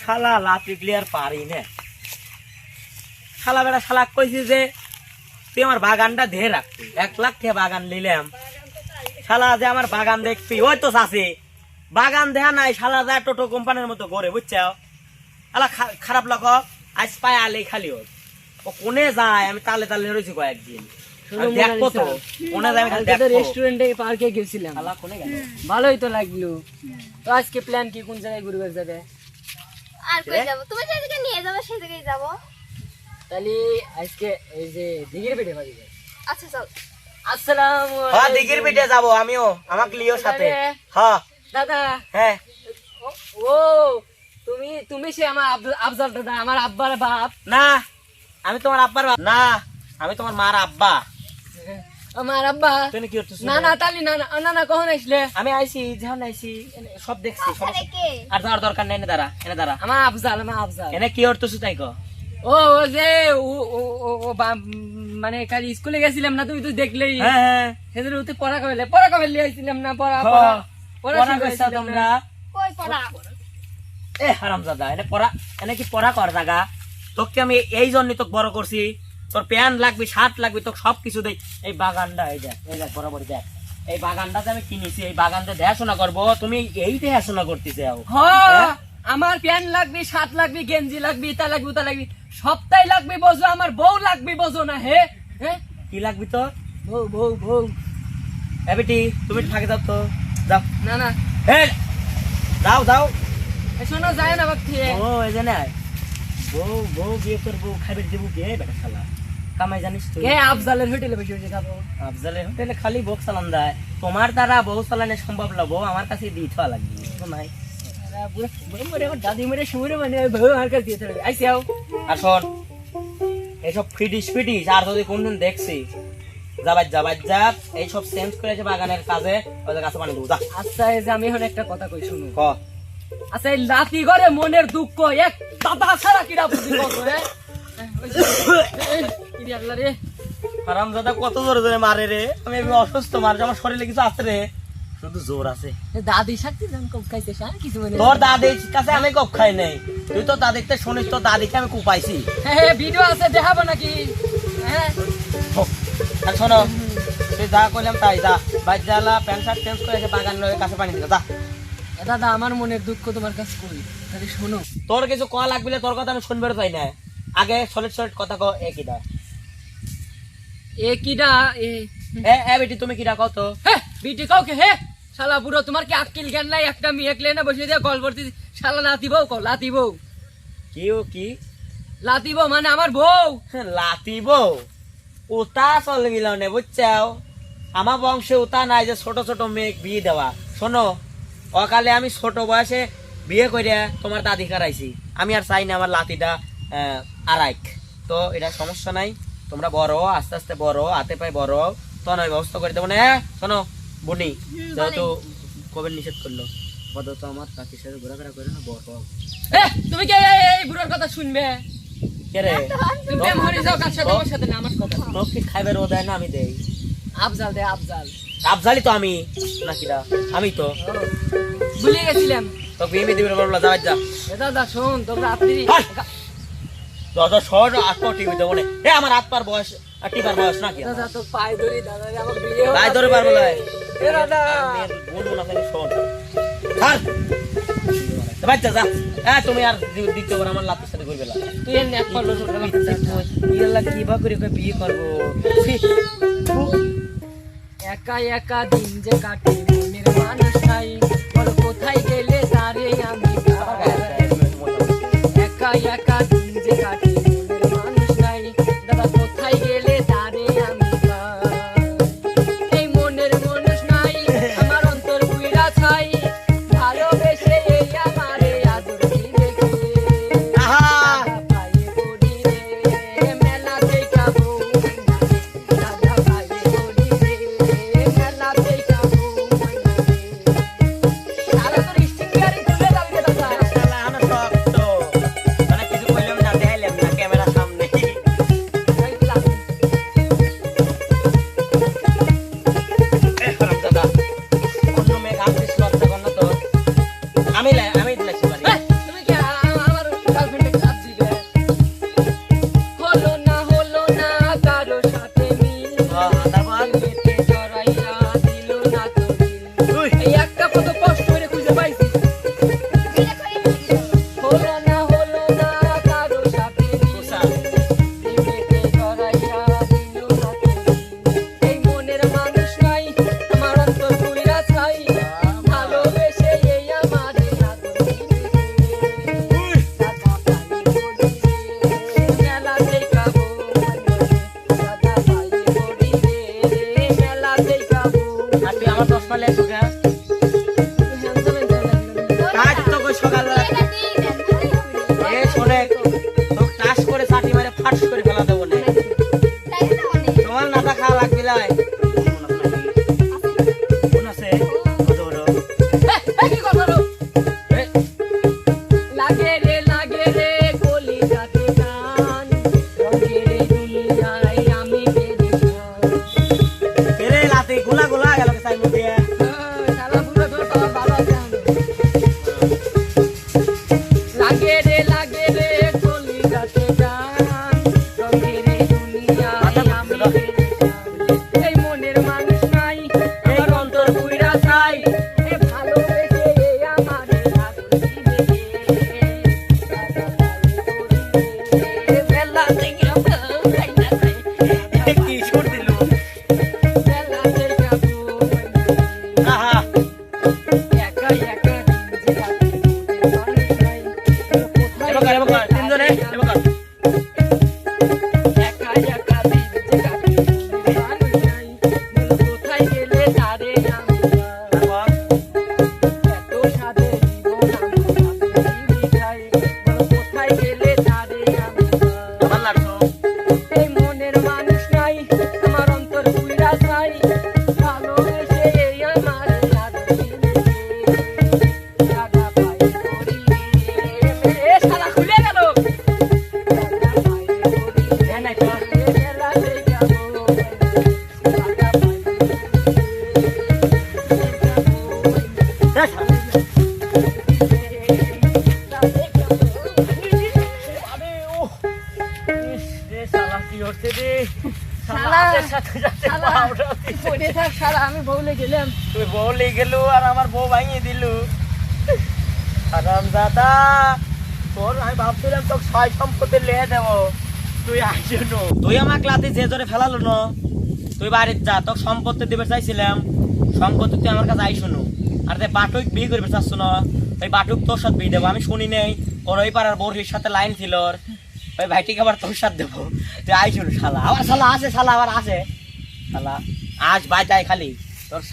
শালা লাতি ক্লিয়ার পারি না শালা বেটা শালা কইছি যে তুই আমার বাগানটা ধেয়ে রাখবি 1 লাখ টাকা বাগান নিলাম শালা যে আমার বাগান দেখবি ওই তো চাষি বাগান দেখা নাই শালা যায় টোটো কোম্পানির মতো করে বুঝছো শালা খারাপ লোক আজ পায় আলে খালি হোক ও কোনে যায় আমি তালে তালে রয়েছি কয়েকদিন দেখবো তো কোনে যায় রেস্টুরেন্টে পার্কে গেছিলাম শালা কোনে গেল ভালোই তো লাগলো তো আজকে প্ল্যান কি কোন জায়গায় ঘুরবে যাবে আর কই যাব তুমি যেদিকে নিয়ে যাবে সেই দিকেই যাব তাহলে আজকে এই যে দিঘির পেটে বাড়ি যাই আচ্ছা চল আসসালামু হ্যাঁ দিঘির পেটে যাবো আমিও আমাকে লিও সাথে হ্যাঁ দাদা হ্যাঁ ও তুমি তুমি সে আমার আফজাল দাদা আমার আব্বার বাপ না আমি তোমার আব্বার না আমি তোমার মার আব্বা আমার আব্বা তুমি কি করতেছ না না তালি না না না কখন আসলে আমি আইছি যখন আইছি সব দেখছি সব আরে কে আর যাওয়ার দরকার নাই এনে দাঁড়া আমার আফজাল এনে কি করতেছ তাই কো ও ও যে মানে কাল স্কুলে গেছিলাম না তুমি তো দেখলেই হ্যাঁ হ্যাঁ সেদিন ওতে পড়া কবে আইছিলাম না পড়া পড়া কইছা তোমরা কই পড়া এ হারামজাদা এনে কি পড়া কর জায়গা তোকে আমি এই জন্যই তোকে বড় করছি তোর প্যান্ট লাগবে শার্ট লাগবে তোকে সবকিছু দেই এই বাগানটা এই দেখ বরাবর দেখ এই বাগানটাতে আমি কিনেছি এই বাগানটা দেখাশোনা করবো তুমি এই দেখাশোনা করতেছে আমার প্যান্ট লাগবে শার্ট লাগবে গেঞ্জি লাগবে ইটা লাগবে উতা লাগবে সবটাই লাগবে বোঝো আমার বউ লাগবে বোঝো না হে হ্যাঁ কি লাগবে তোর বউ বউ বউ এ বেটি তুমি থাকে যাও তো যাও না না হে যাও যাও শোনো যায় না বাকি ও এই যে না বউ বিয়ে করবো খাইবে দেবো কে বেটা শালা কামাই জানিস তুই কে আফজালের হোটেলে বসে বসে খাবো আফজালের হোটেলে খালি বউ চালান দেয় তোমার দ্বারা বউ চালানো সম্ভব না বউ আমার কাছে দিয়ে থা লাগবে তো নাই দাদি মেরে সুমরে মানে বউ আমার কাছে দিয়ে চলে আইসি আও আর শোন এইসব ফিটিস আর যদি কোনদিন দেখছি যাবাই যা এইসব চেঞ্জ করেছে বাগানের কাজে ওদের কাছে পানি দেবো যা আচ্ছা এই যে আমি এখন একটা কথা কই শুনো ক আচ্ছা এই লাতি ঘরে মনের দুঃখ এক দাদা সারা কিরা বুঝি কত রে কি আল্লাহ রে হারামজাদা কত জোরে জোরে মারে রে আমি অসুস্থ মার আমার শরীরে কিছু আছে রে শুধু জোর আছে দাদি শক্তি জান কম খাইছে শান কিছু মানে তোর দাদির কাছে আমি কপ খাই নাই তুই তো দাদিতে শুনিস তো দাদিকে আমি কুপাইছি হ্যাঁ ভিডিও আছে দেখাবো নাকি হ্যাঁ আর শোনো তুই যা কইলাম তাই যা বাইর জ্বালা প্যান্ট শার্ট চেঞ্জ করে এসে বাগান কাছে পানি দিতে যা দাদা আমার মনের দুঃখ তোমার কাছে কই তাহলে শোনো তোর কিছু কল লাগবে তোর কথা আমি শুনবে চাই না আগে সলিড কথা কো এ কিডা এ কিডা এ বেটি তুমি কিডা কও তো হ্যাঁ বিটি কাউকে হে শালা বুড়ো তোমার কি আক্কেল জ্ঞান নাই একটা মেয়ে একলে না বসে দিয়ে কল করতে শালা লাতি বউ কও লাতি বউ কি লাতি বউ মানে আমার বউ লাতিব ওটা চলে গেল নে বুঝছাও আমার বংশে ওটা নাই যে ছোট ছোট মেয়ে বিয়ে দেওয়া শোনো অকালে আমি ছোট বয়সে বিয়ে করে তোমার দাদি কারাইছি আমি আর চাই না আমার লাতিটা আরাইক তো এটা সমস্যা নাই তোমরা বড় আস্তে আস্তে বড় হাতে পায়ে বড় তো নয় ব্যবস্থা করে দেবো না শোনো বনি যেহেতু কবে নিষেধ করলো বদ তো আমার কাকির সাথে ঘোরাফেরা করে না বড় তুমি কে এই বুড়োর কথা শুনবে কে রে তুমি প্রেম হরি যাও কার সাথে আমার সাথে না আমার কথা তোর কি খাইবার ও দেয় না আমি দেই আফজাল দে আফজাল আফজালি তো আমি নাকিরা আমি তো ভুলে গেছিলাম তো বিয়ে দিবি বললা যাওয়া যা দাদা শোন তোমরা রাত্রি দাদা শর্ট আটপা টিভি দেবো এ আমার হাত পার বয়স আর টিপার বয়স নাকি দাদা তো পায়ে ধরি দাদা আমার বিয়ে পায়ে ধরে পারবো না এ দাদা বলবো না তাহলে শোন ছাড় বাচ্চা যা হ্যাঁ তুমি আর দ্বিতীয়বার আমার লাতির সাথে করবে না তুই এর নেট করলো ইয়াল্লা কিবা করে বিয়ে করবো একা একা দিন যে কাটে মনের মানুষ নাই বল কোথায় গেলে তারে আমি একা একা দিন যে কাটে মনের মানুষ নাই দাদা কোথায় গেলে তারে আমি এই মনের মানুষ নাই আমার অন্তর বুইরা ছাই ভালোবেসে এই আমারে আদর দিবে পায়ে পড়ি রে মেলা দেখাবো দাদা পায়ে পড়ি রে মেলা দেখাবো সারা তোর স্টিকারই তুলে যাবে দাদা কিছু বললাম না দেখাইলাম না ক্যামেরার সামনে দাদা অন্য মেয়ে গাছ লজ্জা কর না তো আমি দিলাম তুমি কি আমার সাথে সাথে শালা, পাউডার তুই দিছে। পড়ে থাক শালা, আমি বউলে গেলাম। তুই বউ লেগে গেল আর আমার বউ ভাঙিয়ে দিল। আরাম দাদা, তোর আমি ভাবছিলাম তোকে ছয় সম্পত্তি লেহে দেবো, তুই আইসুনো। তুই আমার ক্লাতে যে জোরে ফেলালো না, তুই বাড়ির যা, তোকে সম্পত্তি দিবে চাইছিলাম, সম্পত্তি তুই আমার কাছে আইসুনো। আর তুই বাটুক বিয়ে করবে চাচ্ছ না, ওই বাটুক তোর সাথে বিয়ে দেবো। আমি শুনি নেই ওর ওই পাড়ার বউরির সাথে লাইন ছিল ওর, ওই ভাইটিকে আবার তোর সাথে দেবো। তুই আইসুনো শালা, আবার শালা আসে, শালা আবার আসে, শালা আজ বাজায় খালি তোর